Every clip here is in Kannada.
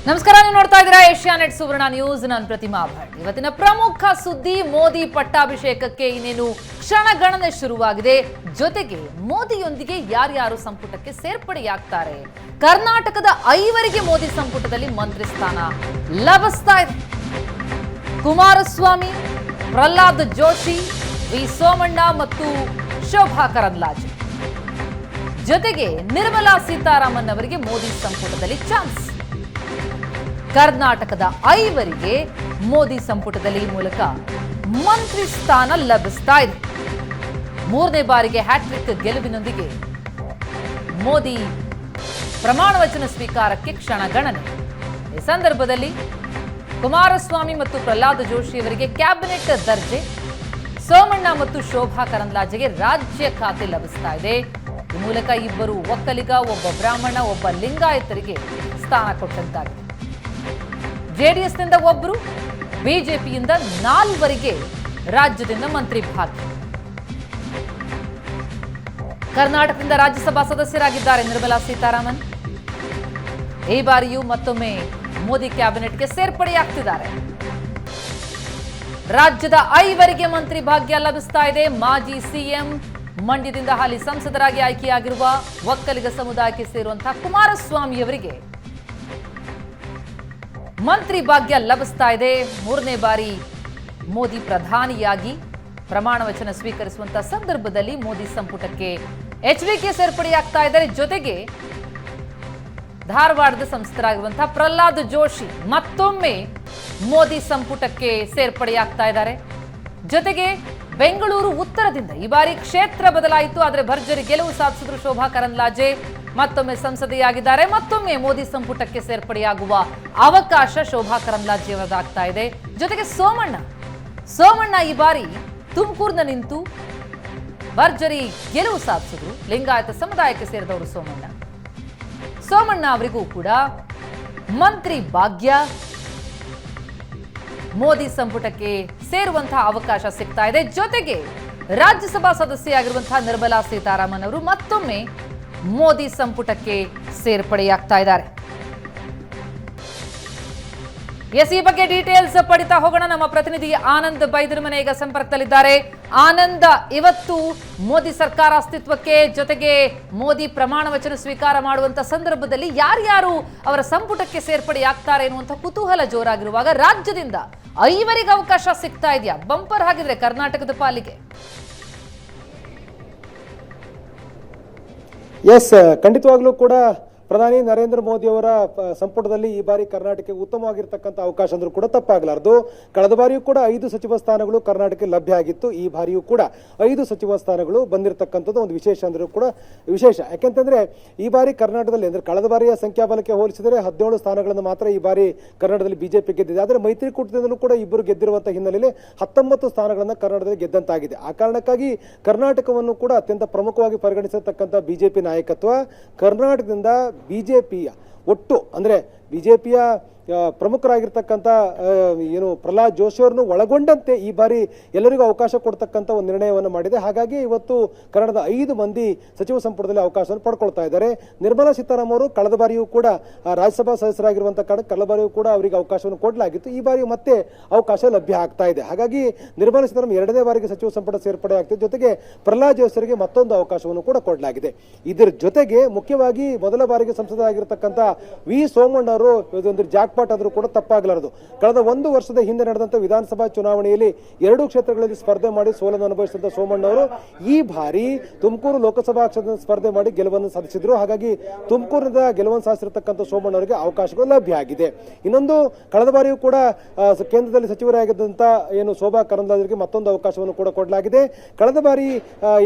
ನಮಸ್ಕಾರ, ನೀವು ನೋಡ್ತಾ ಇದ್ದೀರಾ ಏಷ್ಯಾನೆಟ್ ಸುವರ್ಣ ನ್ಯೂಸ್. ನಾನು ಪ್ರತಿಮಾ ಭಟ್. ಇವತ್ತಿನ ಪ್ರಮುಖ ಸುದ್ದಿ ಮೋದಿ ಪಟ್ಟಾಭಿಷೇಕಕ್ಕೆ ಇನ್ನೇನು ಕ್ಷಣಗಣನೆ ಶುರುವಾಗಿದೆ. ಜೊತೆಗೆ ಮೋದಿಯೊಂದಿಗೆ ಯಾರ್ಯಾರು ಸಂಪುಟಕ್ಕೆ ಸೇರ್ಪಡೆಯಾಗ್ತಾರೆ, ಕರ್ನಾಟಕದ 5 ಮೋದಿ ಸಂಪುಟದಲ್ಲಿ ಮಂತ್ರಿ ಸ್ಥಾನ ಲಭಿಸ್ತಾ ಇದೆ. ಕುಮಾರಸ್ವಾಮಿ, ಪ್ರಹ್ಲಾದ್ ಜೋಶಿ, ವಿ ಸೋಮಣ್ಣ ಮತ್ತು ಶೋಭಾ ಕರಂದ್ಲಾಜೆ. ಜೊತೆಗೆ ನಿರ್ಮಲಾ ಸೀತಾರಾಮನ್ ಅವರಿಗೆ ಮೋದಿ ಸಂಪುಟದಲ್ಲಿ ಚಾನ್ಸ್. ಕರ್ನಾಟಕದ 5 ಮೋದಿ ಸಂಪುಟದಲ್ಲಿ ಮೂಲಕ ಮಂತ್ರಿ ಸ್ಥಾನ ಲಭಿಸ್ತಾ ಇದೆ. 3ನೇ ಬಾರಿಗೆ ಹ್ಯಾಟ್ರಿಕ್ ಗೆಲುವಿನೊಂದಿಗೆ ಮೋದಿ ಪ್ರಮಾಣ ವಚನ ಸ್ವೀಕಾರಕ್ಕೆ ಕ್ಷಣಗಣನೆ. ಈ ಸಂದರ್ಭದಲ್ಲಿ ಕುಮಾರಸ್ವಾಮಿ ಮತ್ತು ಪ್ರಹ್ಲಾದ್ ಜೋಶಿ ಅವರಿಗೆ ಕ್ಯಾಬಿನೆಟ್ ದರ್ಜೆ, ಸೋಮಣ್ಣ ಮತ್ತು ಶೋಭಾ ಕರಂದ್ಲಾಜೆಗೆ ರಾಜ್ಯ ಖಾತೆ ಲಭಿಸ್ತಾ ಇದೆ. ಈ ಮೂಲಕ ಇಬ್ಬರು ಒಕ್ಕಲಿಗ, ಒಬ್ಬ ಬ್ರಾಹ್ಮಣ, ಒಬ್ಬ ಲಿಂಗಾಯತರಿಗೆ ಸ್ಥಾನ ಕೊಟ್ಟಂತಾಗಿದೆ. ಜೆಡಿಎಸ್ನಿಂದ 1, ಬಿಜೆಪಿಯಿಂದ 4 ರಾಜ್ಯದಿಂದ ಮಂತ್ರಿ ಭಾಗ್ಯ. ಕರ್ನಾಟಕದಿಂದ ರಾಜ್ಯಸಭಾ ಸದಸ್ಯರಾಗಿದ್ದಾರೆ ನಿರ್ಮಲಾ ಸೀತಾರಾಮನ್. ಈ ಬಾರಿಯೂ ಮತ್ತೊಮ್ಮೆ ಮೋದಿ ಕ್ಯಾಬಿನೆಟ್ಗೆ ಸೇರ್ಪಡೆಯಾಗ್ತಿದ್ದಾರೆ. ರಾಜ್ಯದ 5 ಮಂತ್ರಿ ಭಾಗ್ಯ ಲಭಿಸ್ತಾ ಇದೆ. ಮಾಜಿ ಸಿಎಂ, ಮಂಡ್ಯದಿಂದ ಹಾಲಿ ಸಂಸದರಾಗಿ ಆಯ್ಕೆಯಾಗಿರುವ ಒಕ್ಕಲಿಗ ಸಮುದಾಯಕ್ಕೆ ಸೇರುವಂತಹ ಕುಮಾರಸ್ವಾಮಿ ಅವರಿಗೆ ಮಂತ್ರಿ ಭಾಗ್ಯ ಲಭಿಸ್ತಾ ಇದೆ. 3ನೇ ಬಾರಿ ಮೋದಿ ಪ್ರಧಾನಿಯಾಗಿ ಪ್ರಮಾಣ ವಚನ ಸ್ವೀಕರಿಸುವಂತಹ ಸಂದರ್ಭದಲ್ಲಿ ಮೋದಿ ಸಂಪುಟಕ್ಕೆ ಎಚ್ಡಿಕೆ ಸೇರ್ಪಡೆಯಾಗ್ತಾ ಇದ್ದಾರೆ. ಜೊತೆಗೆ ಧಾರವಾಡದ ಸಂಸದರಾಗಿರುವಂತಹ ಪ್ರಹ್ಲಾದ್ ಜೋಶಿ ಮತ್ತೊಮ್ಮೆ ಮೋದಿ ಸಂಪುಟಕ್ಕೆ ಸೇರ್ಪಡೆಯಾಗ್ತಾ ಇದ್ದಾರೆ. ಜೊತೆಗೆ ಬೆಂಗಳೂರು ಉತ್ತರದಿಂದ ಈ ಬಾರಿ ಕ್ಷೇತ್ರ ಬದಲಾಯಿತು, ಆದರೆ ಭರ್ಜರಿ ಗೆಲುವು ಸಾಧಿಸಿದ್ರು ಶೋಭಾ ಕರಂದ್ಲಾಜೆ. ಮತ್ತೊಮ್ಮೆ ಸಂಸದೆಯಾಗಿದ್ದಾರೆ. ಮತ್ತೊಮ್ಮೆ ಮೋದಿ ಸಂಪುಟಕ್ಕೆ ಸೇರ್ಪಡೆಯಾಗುವ ಅವಕಾಶ ಶೋಭಾ ಕರಂದ್ಲಾಜೆ ಅವರದಾಗ್ತಾ ಇದೆ. ಜೊತೆಗೆ ಸೋಮಣ್ಣ ಈ ಬಾರಿ ತುಮಕೂರಿನ ನಿಂತು ಭರ್ಜರಿ ಗೆಲುವು ಸಾಧಿಸಿದ್ರು. ಲಿಂಗಾಯತ ಸಮುದಾಯಕ್ಕೆ ಸೇರಿದವರು ಸೋಮಣ್ಣ ಅವರಿಗೂ ಕೂಡ ಮಂತ್ರಿ ಭಾಗ್ಯ, ಮೋದಿ ಸಂಪುಟಕ್ಕೆ ಸೇರುವಂತಹ ಅವಕಾಶ ಸಿಗ್ತಾ ಇದೆ. ಜೊತೆಗೆ ರಾಜ್ಯಸಭಾ ಸದಸ್ಯೆಯಾಗಿರುವಂತಹ ನಿರ್ಮಲಾ ಸೀತಾರಾಮನ್ ಅವರು ಮತ್ತೊಮ್ಮೆ ಮೋದಿ ಸಂಪುಟಕ್ಕೆ ಸೇರ್ಪಡೆಯಾಗ್ತಾ ಇದ್ದಾರೆ. ಈ ಬಗ್ಗೆ ಡೀಟೇಲ್ಸ್ ಪಡಿತಾ ಹೋಗೋಣ. ನಮ್ಮ ಪ್ರತಿನಿಧಿ ಆನಂದ್ ಬೈದರಮನೆ ಈಗ ಸಂಪರ್ಕದಲ್ಲಿದ್ದಾರೆ. ಆನಂದ್, ಇವತ್ತು ಮೋದಿ ಸರ್ಕಾರ ಅಸ್ತಿತ್ವಕ್ಕೆ, ಜೊತೆಗೆ ಮೋದಿ ಪ್ರಮಾಣ ವಚನ ಸ್ವೀಕಾರ ಮಾಡುವಂತ ಸಂದರ್ಭದಲ್ಲಿ ಯಾರ್ಯಾರು ಅವರ ಸಂಪುಟಕ್ಕೆ ಸೇರ್ಪಡೆಯಾಗ್ತಾರೆ ಎನ್ನುವಂತ ಕುತೂಹಲ ಜೋರಾಗಿರುವಾಗ ರಾಜ್ಯದಿಂದ 5 ಅವಕಾಶ ಸಿಗ್ತಾ ಇದೆಯಾ? ಬಂಪರ್ ಆಗಿದ್ರೆ ಕರ್ನಾಟಕದ ಪಾಲಿಗೆ. ಎಸ್, ಖಂಡಿತವಾಗ್ಲೂ ಕೂಡ ಪ್ರಧಾನಿ ನರೇಂದ್ರ ಮೋದಿ ಅವರ ಸಂಪುಟದಲ್ಲಿ ಈ ಬಾರಿ ಕರ್ನಾಟಕಕ್ಕೆ ಉತ್ತಮವಾಗಿರ್ತಕ್ಕಂಥ ಅವಕಾಶ ಅಂದ್ರೂ ಕೂಡ ತಪ್ಪಾಗಲಾರದು. ಕಳೆದ ಬಾರಿಯೂ ಕೂಡ 5 ಸಚಿವ ಸ್ಥಾನಗಳು ಕರ್ನಾಟಕಕ್ಕೆ ಲಭ್ಯ ಆಗಿತ್ತು. ಈ ಬಾರಿಯೂ ಕೂಡ 5 ಸಚಿವ ಸ್ಥಾನಗಳು ಬಂದಿರತಕ್ಕಂಥದ್ದು ಒಂದು ವಿಶೇಷ ಅಂದ್ರೂ ಕೂಡ ವಿಶೇಷ. ಯಾಕೆಂತಂದ್ರೆ ಈ ಬಾರಿ ಕರ್ನಾಟಕದಲ್ಲಿ ಅಂದ್ರೆ ಕಳೆದ ಬಾರಿಯ ಸಂಖ್ಯಾಬಲಕ್ಕೆ ಹೋಲಿಸಿದರೆ 17 ಸ್ಥಾನಗಳನ್ನು ಮಾತ್ರ ಈ ಬಾರಿ ಕರ್ನಾಟಕದಲ್ಲಿ ಬಿಜೆಪಿ ಗೆದ್ದಿದೆ. ಆದರೆ ಮೈತ್ರಿಕೂಟದಿಂದಲೂ ಕೂಡ ಇಬ್ಬರು ಗೆದ್ದಿರುವಂತಹ ಹಿನ್ನೆಲೆಯಲ್ಲಿ 19 ಸ್ಥಾನಗಳನ್ನು ಕರ್ನಾಟಕದಲ್ಲಿ ಗೆದ್ದಂತಾಗಿದೆ. ಆ ಕಾರಣಕ್ಕಾಗಿ ಕರ್ನಾಟಕವನ್ನು ಕೂಡ ಅತ್ಯಂತ ಪ್ರಮುಖವಾಗಿ ಪರಿಗಣಿಸಿರ್ತಕ್ಕಂಥ ಬಿಜೆಪಿ ನಾಯಕತ್ವ ಕರ್ನಾಟಕದಿಂದ ಬಿಜೆಪಿಯ ಒಟ್ಟು ಅಂದ್ರೆ ಬಿಜೆಪಿಯ ಪ್ರಮುಖರಾಗಿರ್ತಕ್ಕಂಥ ಏನು ಪ್ರಹ್ಲಾದ್ ಜೋಶಿ ಅವರನ್ನು ಒಳಗೊಂಡಂತೆ ಈ ಬಾರಿ ಎಲ್ಲರಿಗೂ ಅವಕಾಶ ಕೊಡ್ತಕ್ಕಂಥ ಒಂದು ನಿರ್ಣಯವನ್ನು ಮಾಡಿದೆ. ಹಾಗಾಗಿ ಇವತ್ತು ಕನ್ನಡದ 5 ಮಂದಿ ಸಚಿವ ಸಂಪುಟದಲ್ಲಿ ಅವಕಾಶವನ್ನು ಪಡ್ಕೊಳ್ತಾ ಇದ್ದಾರೆ. ನಿರ್ಮಲಾ ಸೀತಾರಾಮನ್ ಅವರು ಕಳೆದ ಬಾರಿಯೂ ಕೂಡ ರಾಜ್ಯಸಭಾ ಸದಸ್ಯರಾಗಿರುವಂತಹ ಕಾರಣ ಕಳೆದ ಬಾರಿಯೂ ಕೂಡ ಅವರಿಗೆ ಅವಕಾಶವನ್ನು ಕೊಡಲಾಗಿತ್ತು. ಈ ಬಾರಿ ಮತ್ತೆ ಅವಕಾಶ ಲಭ್ಯ ಆಗ್ತಾ ಇದೆ. ಹಾಗಾಗಿ ನಿರ್ಮಲಾ ಸೀತಾರಾಮನ್ 2ನೇ ಬಾರಿಗೆ ಸಚಿವ ಸಂಪುಟ ಸೇರ್ಪಡೆ ಆಗ್ತಿದೆ. ಜೊತೆಗೆ ಪ್ರಹ್ಲಾದ್ ಜೋಶಿ ಅವರಿಗೆ ಮತ್ತೊಂದು ಅವಕಾಶವನ್ನು ಕೂಡ ಕೊಡಲಾಗಿದೆ. ಇದರ ಜೊತೆಗೆ ಮುಖ್ಯವಾಗಿ ಮೊದಲ ಬಾರಿಗೆ ಸಂಸದರಾಗಿರ್ತಕ್ಕಂಥ ವಿ ಸೋಮಣ್ಣ ಅವರು ಒಂದು ಜಾಕ್ಪಾಟ್ ಆದರೂ ಕೂಡ ತಪ್ಪಾಗಲಾರದು. ಕಳೆದ 1 ವರ್ಷದ ಹಿಂದೆ ನಡೆದಂತ ವಿಧಾನಸಭಾ ಚುನಾವಣೆಯಲ್ಲಿ 2 ಕ್ಷೇತ್ರಗಳಲ್ಲಿ ಸ್ಪರ್ಧೆ ಮಾಡಿ ಸೋಲನ್ನು ಅನುಭವಿಸಿದ ಸೋಮಣ್ಣ ಅವರು ಈ ಬಾರಿ ತುಮಕೂರು ಲೋಕಸಭಾ ಕ್ಷೇತ್ರದಲ್ಲಿ ಸ್ಪರ್ಧೆ ಮಾಡಿ ಗೆಲುವನ್ನು ಸಾಧಿಸಿದ್ರು. ಹಾಗಾಗಿ ತುಮಕೂರಿನಿಂದ ಗೆಲುವನ್ನು ಸಾಧಿಸಿರ್ತಕ್ಕಂಥ ಸೋಮಣ್ಣ ಅವರಿಗೆ ಅವಕಾಶಗಳು ಲಭ್ಯ ಆಗಿದೆ. ಇನ್ನೊಂದು, ಕಳೆದ ಬಾರಿಯೂ ಕೂಡ ಕೇಂದ್ರದಲ್ಲಿ ಸಚಿವರಾಗಿದ್ದಂತ ಏನು ಶೋಭಾ ಕರಂದ್ಲಾಜೆಗೆ ಮತ್ತೊಂದು ಅವಕಾಶವನ್ನು ಕೂಡ ಕೊಡಲಾಗಿದೆ. ಕಳೆದ ಬಾರಿ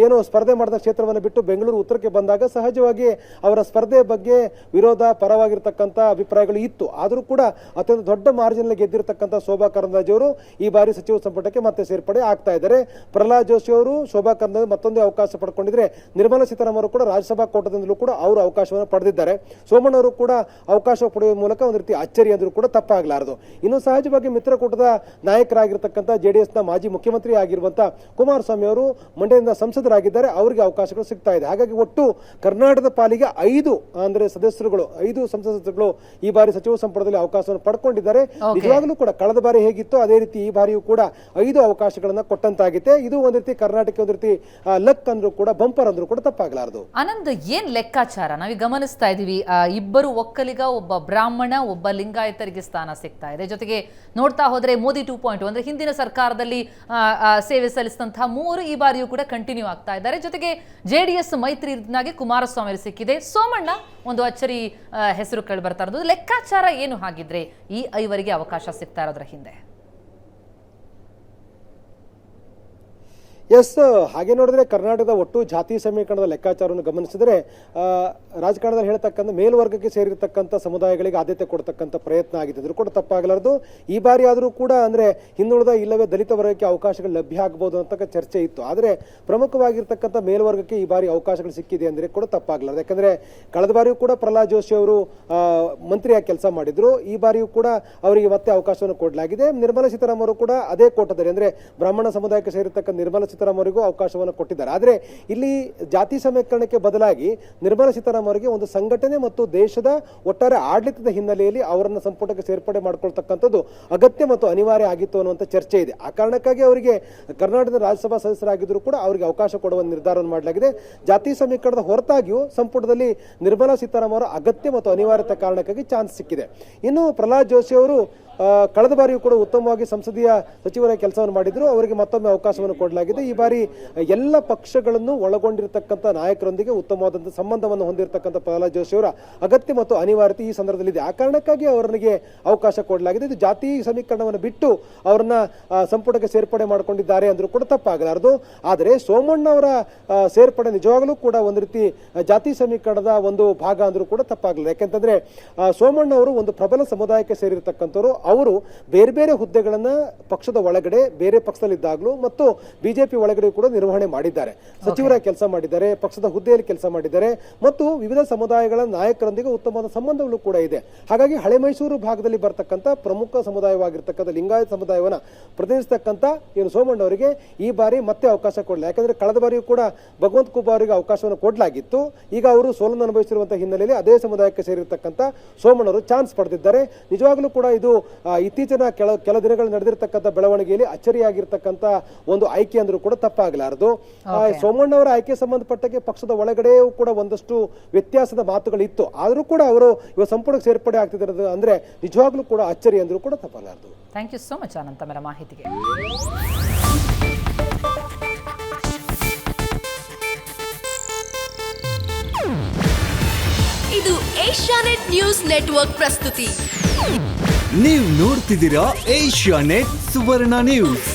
ಏನು ಸ್ಪರ್ಧೆ ಮಾಡಿದ ಕ್ಷೇತ್ರವನ್ನು ಬಿಟ್ಟು ಬೆಂಗಳೂರು ಉತ್ತರಕ್ಕೆ ಬಂದಾಗ ಸಹಜವಾಗಿ ಅವರ ಸ್ಪರ್ಧೆ ಬಗ್ಗೆ ವಿರೋಧ ಪರವಾಗಿರ್ತಕ್ಕಂಥ ಅಭಿಪ್ರಾಯಗಳು ಇತ್ತು. ಆದರೂ ಕೂಡ ಅತ್ಯಂತ ದೊಡ್ಡ ಮಾರ್ಜಿನ್ ಗೆದ್ದಿರತಕ್ಕಂಥ ಶೋಭಾ ಕರಂದ್ಲಾಜೆ ಅವರು ಈ ಬಾರಿ ಸಚಿವ ಸಂಪುಟಕ್ಕೆ ಮತ್ತೆ ಸೇರ್ಪಡೆ ಆಗ್ತಾ ಇದ್ದಾರೆ. ಪ್ರಹ್ಲಾದ್ ಜೋಶಿ ಅವರು ಶೋಭಾ ಕರಂದ್ಲಾಜೆ ಮತ್ತೊಂದು ಅವಕಾಶ ಪಡ್ಕೊಂಡಿದ್ರೆ, ನಿರ್ಮಲಾ ಸೀತಾರಾಮನ್ ಅವರು ಕೂಡ ರಾಜ್ಯಸಭಾ ಕೋಟದಿಂದಲೂ ಕೂಡ ಅವರು ಅವಕಾಶವನ್ನು ಪಡೆದಿದ್ದಾರೆ. ಸೋಮಣ್ಣ ಅವರು ಕೂಡ ಅವಕಾಶ ಪಡೆಯುವ ಮೂಲಕ ಒಂದು ರೀತಿ ಅಚ್ಚರಿ ಅಂದ್ರೂ ಕೂಡ ತಪ್ಪಾಗಲಾರದು. ಇನ್ನು ಸಹಜವಾಗಿ ಮಿತ್ರಕೂಟದ ನಾಯಕರಾಗಿರ್ತಕ್ಕಂಥ ಜೆಡಿಎಸ್ನ ಮಾಜಿ ಮುಖ್ಯಮಂತ್ರಿ ಆಗಿರುವಂತಹ ಕುಮಾರಸ್ವಾಮಿ ಅವರು ಮಂಡ್ಯದಿಂದ ಸಂಸದರಾಗಿದ್ದಾರೆ. ಅವರಿಗೆ ಅವಕಾಶಗಳು ಸಿಗ್ತಾ ಇದೆ. ಹಾಗಾಗಿ ಒಟ್ಟು ಕರ್ನಾಟಕದ ಪಾಲಿಗೆ 5 ಅಂದ್ರೆ ಸದಸ್ಯರುಗಳು 5 ಸಂಸದರುಗಳು ಈ ಬಾರಿ ಸಚಿವ ಸಂಪುಟದಲ್ಲಿ ಅವಕಾಶವನ್ನು ಪಡ್ಕೊಂಡಿದ್ದಾರೆ. ನಿಜವಾಗ್ಲೂ ಕೂಡ ಕಳೆದ ಬಾರಿ ಹೇಗಿತ್ತು ಅದೇ ರೀತಿ ಈ ಬಾರಿಯೂ ಕೂಡ 5 ಅವಕಾಶಗಳನ್ನ ಕೊಟ್ಟಂತಾಗಿದೆ. ಇದು ಒಂದ್ ರೀತಿ ಕರ್ನಾಟಕ ಒಂದ್ ರೀತಿ ಲಕ್ ಅಂದ್ರೂ ಕೂಡ ಬಂಪರ್ ಅಂದ್ರೂ ಕೂಡ ತಪ್ಪಾಗಲಾರದು. ಆನಂದ್, ಏನ್ ಲೆಕ್ಕಾಚಾರ ನಾವೀಗ ಗಮನಿಸ್ತಾ ಇದೀವಿ? ಇಬ್ಬರು ಒಕ್ಕಲಿಗ, ಒಬ್ಬ ಬ್ರಾಹ್ಮಣ, ಒಬ್ಬ ಲಿಂಗಾಯತರಿಗೆ ಸ್ಥಾನ ಸಿಗ್ತಾ ಇದೆ. ಜೊತೆಗೆ ನೋಡ್ತಾ ಹೋದ್ರೆ ಮೋದಿ 2.0 ಅಂದ್ರೆ ಹಿಂದಿನ ಸರ್ಕಾರದಲ್ಲಿ ಸೇವೆ ಸಲ್ಲಿಸಿದಂತಹ 3 ಈ ಬಾರಿಯೂ ಕೂಡ ಕಂಟಿನ್ಯೂ ಆಗ್ತಾ ಇದ್ದಾರೆ. ಜೊತೆಗೆ JDS ಮೈತ್ರಿನಾಗಿ ಕುಮಾರಸ್ವಾಮಿ ಸಿಕ್ಕಿದೆ. ಸೋಮಣ್ಣ ಒಂದು ಅಚ್ಚರಿ ಹೆಸರು ಕೇಳಿ ಬರ್ತಾ ಇರೋದು. ಲೆಕ್ಕಾಚಾರ ಏನು ಹಾಗಿದ್ರೆ ಈ 5 ಅವಕಾಶ ಸಿಗ್ತಾ ಇರೋದ್ರ ಹಿಂದೆ? ಎಸ್, ಹಾಗೆ ನೋಡಿದ್ರೆ ಕರ್ನಾಟಕದ ಒಟ್ಟು ಜಾತಿ ಸಮೀಕರಣದ ಲೆಕ್ಕಾಚಾರವನ್ನು ಗಮನಿಸಿದರೆ ರಾಜಕಾರಣದಲ್ಲಿ ಹೇಳ್ತಕ್ಕಂಥ ಮೇಲ್ವರ್ಗಕ್ಕೆ ಸೇರಿರ್ತಕ್ಕಂಥ ಸಮುದಾಯಗಳಿಗೆ ಆದ್ಯತೆ ಕೊಡ್ತಕ್ಕಂಥ ಪ್ರಯತ್ನ ಆಗಿದೆ ಅಂದ್ರೂ ಕೂಡ ತಪ್ಪಾಗಲಾರದು. ಈ ಬಾರಿ ಆದರೂ ಕೂಡ ಅಂದ್ರೆ ಹಿಂದುಳಿದ ಇಲ್ಲವೇ ದಲಿತ ವರ್ಗಕ್ಕೆ ಅವಕಾಶಗಳು ಲಭ್ಯ ಆಗಬಹುದು ಅಂತ ಚರ್ಚೆ ಇತ್ತು. ಆದರೆ ಪ್ರಮುಖವಾಗಿರ್ತಕ್ಕಂಥ ಮೇಲ್ವರ್ಗಕ್ಕೆ ಈ ಬಾರಿ ಅವಕಾಶಗಳು ಸಿಕ್ಕಿದೆ ಅಂದ್ರೆ ಕೂಡ ತಪ್ಪಾಗಲಾರದು. ಯಾಕಂದ್ರೆ ಕಳೆದ ಬಾರಿಯೂ ಕೂಡ ಪ್ರಹ್ಲಾದ್ ಜೋಶಿ ಅವರು ಮಂತ್ರಿಯಾಗಿ ಕೆಲಸ ಮಾಡಿದ್ರು. ಈ ಬಾರಿಯೂ ಕೂಡ ಅವರಿಗೆ ಮತ್ತೆ ಅವಕಾಶವನ್ನು ಕೊಡಲಾಗಿದೆ. ನಿರ್ಮಲಾ ಸೀತಾರಾಮನ್ ಅವರು ಕೂಡ ಅದೇ ಕೋಟದಲ್ಲಿ ಅಂದ್ರೆ ಬ್ರಾಹ್ಮಣ ಸಮುದಾಯಕ್ಕೆ ಸೇರಿರ್ತಕ್ಕಂಥ ನಿರ್ಮಲಾ ಸೀತಾರಾಮನ್ ಅವರಿಗೂ ಅವಕಾಶವನ್ನು ಕೊಟ್ಟಿದ್ದಾರೆ. ಆದರೆ ಇಲ್ಲಿ ಜಾತಿ ಸಮೀಕರಣಕ್ಕೆ ಬದಲಾಗಿ ನಿರ್ಮಲಾ ಸೀತಾರಾಮನ್ ಅವರಿಗೆ ಒಂದು ಸಂಘಟನೆ ಮತ್ತು ದೇಶದ ಒಟ್ಟಾರೆ ಆಡಳಿತದ ಹಿನ್ನೆಲೆಯಲ್ಲಿ ಅವರನ್ನು ಸಂಪುಟಕ್ಕೆ ಸೇರ್ಪಡೆ ಮಾಡಿಕೊಳ್ತಕ್ಕಂಥದ್ದು ಅಗತ್ಯ ಮತ್ತು ಅನಿವಾರ್ಯ ಆಗಿತ್ತು ಅನ್ನುವಂಥ ಚರ್ಚೆ ಇದೆ. ಆ ಕಾರಣಕ್ಕಾಗಿ ಅವರಿಗೆ ಕರ್ನಾಟಕದ ರಾಜ್ಯಸಭಾ ಸದಸ್ಯರಾಗಿದ್ದರೂ ಕೂಡ ಅವರಿಗೆ ಅವಕಾಶ ಕೊಡುವ ನಿರ್ಧಾರವನ್ನು ಮಾಡಲಾಗಿದೆ. ಜಾತಿ ಸಮೀಕರಣದ ಹೊರತಾಗಿಯೂ ಸಂಪುಟದಲ್ಲಿ ನಿರ್ಮಲಾ ಸೀತಾರಾಮನ್ ಅವರ ಅಗತ್ಯ ಮತ್ತು ಅನಿವಾರ್ಯತೆ ಕಾರಣಕ್ಕಾಗಿ ಚಾನ್ಸ್ ಸಿಕ್ಕಿದೆ. ಇನ್ನು ಪ್ರಹ್ಲಾದ್ ಜೋಶಿ ಅವರು ಕಳೆದ ಬಾರಿಯೂ ಕೂಡ ಉತ್ತಮವಾಗಿ ಸಂಸದೀಯ ಸಚಿವರಾಗಿ ಕೆಲಸವನ್ನು ಮಾಡಿದ್ರು. ಅವರಿಗೆ ಮತ್ತೊಮ್ಮೆ ಅವಕಾಶವನ್ನು ಕೊಡಲಾಗಿದೆ. ಈ ಬಾರಿ ಎಲ್ಲ ಪಕ್ಷಗಳನ್ನು ಒಳಗೊಂಡಿರತಕ್ಕಂಥ ನಾಯಕರೊಂದಿಗೆ ಉತ್ತಮವಾದಂತಹ ಸಂಬಂಧವನ್ನು ಹೊಂದಿರತಕ್ಕಂಥ ಪ್ರಹ್ಲಾದ್ ಜೋಶಿ ಅವರ ಅಗತ್ಯ ಮತ್ತು ಅನಿವಾರ್ಯತೆ ಈ ಸಂದರ್ಭದಲ್ಲಿ ಇದೆ. ಆ ಕಾರಣಕ್ಕಾಗಿ ಅವರಿಗೆ ಅವಕಾಶ ಕೊಡಲಾಗಿದೆ. ಇದು ಜಾತಿ ಸಮೀಕರಣವನ್ನು ಬಿಟ್ಟು ಅವರನ್ನ ಸಂಪುಟಕ್ಕೆ ಸೇರ್ಪಡೆ ಮಾಡಿಕೊಂಡಿದ್ದಾರೆ ಅಂದ್ರೂ ಕೂಡ ತಪ್ಪಾಗಲಾರದು. ಆದರೆ ಸೋಮಣ್ಣ ಅವರ ಸೇರ್ಪಡೆ ನಿಜವಾಗಲೂ ಕೂಡ ಒಂದು ರೀತಿ ಜಾತಿ ಸಮೀಕರಣದ ಒಂದು ಭಾಗ ಅಂದ್ರೂ ಕೂಡ ತಪ್ಪಾಗಲಿಲ್ಲ. ಯಾಕೆಂತಂದ್ರೆ ಸೋಮಣ್ಣ ಅವರು ಒಂದು ಪ್ರಬಲ ಸಮುದಾಯಕ್ಕೆ ಸೇರಿರ್ತಕ್ಕಂಥವ್ರು. ಅವರು ಬೇರೆ ಬೇರೆ ಹುದ್ದೆಗಳನ್ನ ಪಕ್ಷದ ಒಳಗಡೆ ಬೇರೆ ಪಕ್ಷದಲ್ಲಿದ್ದಾಗಲೂ ಮತ್ತು ಬಿಜೆಪಿ ಒಳಗಡೆ ಕೂಡ ನಿರ್ವಹಣೆ ಮಾಡಿದ್ದಾರೆ. ಸಚಿವರಾಗಿ ಕೆಲಸ ಮಾಡಿದ್ದಾರೆ, ಪಕ್ಷದ ಹುದ್ದೆಯಲ್ಲಿ ಕೆಲಸ ಮಾಡಿದ್ದಾರೆ ಮತ್ತು ವಿವಿಧ ಸಮುದಾಯಗಳ ನಾಯಕರೊಂದಿಗೆ ಉತ್ತಮವಾದ ಸಂಬಂಧಗಳು ಕೂಡ ಇದೆ. ಹಾಗಾಗಿ ಹಳೆ ಮೈಸೂರು ಭಾಗದಲ್ಲಿ ಬರ್ತಕ್ಕಂಥ ಪ್ರಮುಖ ಸಮುದಾಯವಾಗಿರ್ತಕ್ಕಂಥ ಲಿಂಗಾಯತ ಸಮುದಾಯವನ್ನು ಪ್ರತಿನಿಧಿಸತಕ್ಕಂಥ ಏನು ಸೋಮಣ್ಣ ಅವರಿಗೆ ಈ ಬಾರಿ ಮತ್ತೆ ಅವಕಾಶ ಕೊಡಲಿಲ್ಲ. ಯಾಕಂದ್ರೆ ಕಳೆದ ಬಾರಿಯೂ ಕೂಡ ಭಗವಂತ ಖೂಬಾ ಅವರಿಗೆ ಅವಕಾಶವನ್ನು ಕೊಡಲಾಗಿತ್ತು. ಈಗ ಅವರು ಸೋಲನ್ನು ಅನುಭವಿಸಿರುವಂತಹ ಹಿನ್ನೆಲೆಯಲ್ಲಿ ಅದೇ ಸಮುದಾಯಕ್ಕೆ ಸೇರಿರ್ತಕ್ಕಂಥ ಸೋಮಣ್ಣ ಅವರು ಚಾನ್ಸ್ ಪಡೆದಿದ್ದಾರೆ. ನಿಜವಾಗ್ಲೂ ಕೂಡ ಇದು ಇತ್ತೀಚಿನ ಕೆಲ ದಿನಗಳು ನಡೆದಿರ್ತಕ್ಕಂಥ ಬೆಳವಣಿಗೆಯಲ್ಲಿ ಅಚ್ಚರಿಯಾಗಿರ್ತಕ್ಕಂಥ ಒಂದು ಆಯ್ಕೆ ಅಂದ್ರೂ ಕೂಡ ತಪ್ಪಾಗಲಾರದು. ಸೋಮಣ್ಣ ಅವರ ಆಯ್ಕೆ ಸಂಬಂಧಪಟ್ಟಕ್ಕೆ ಪಕ್ಷದ ಒಳಗಡೆಯೂ ಕೂಡ ಒಂದಷ್ಟು ವ್ಯತ್ಯಾಸದ ಮಾತುಗಳಿತ್ತು. ಆದರೂ ಕೂಡ ಅವರು ಇವ ಸಂಪುಟಕ್ಕೆ ಸೇರ್ಪಡೆ ಆಗ್ತಿದ್ದಾರೆ ಅಂದ್ರೆ ನಿಜವಾಗ್ಲೂ ಕೂಡ ಅಚ್ಚರಿ ಅಂದ್ರೂ ಕೂಡ ತಪ್ಪಾಗಲಾರದು. ಥ್ಯಾಂಕ್ ಯು ಸೋ ಮಚ್ ಅನಂತ ಮೇರ ಮಾಹಿತಿಗೆ. ಇದು ಏಷ್ಯಾನೆಟ್ ನ್ಯೂಸ್ ನೆಟ್ವರ್ಕ್ ಪ್ರಸ್ತುತಿ. ನೀವು ನೋಡ್ತಿದ್ದೀರಾ ಏಷ್ಯಾನೆಟ್ ಸುವರ್ಣ ನ್ಯೂಸ್.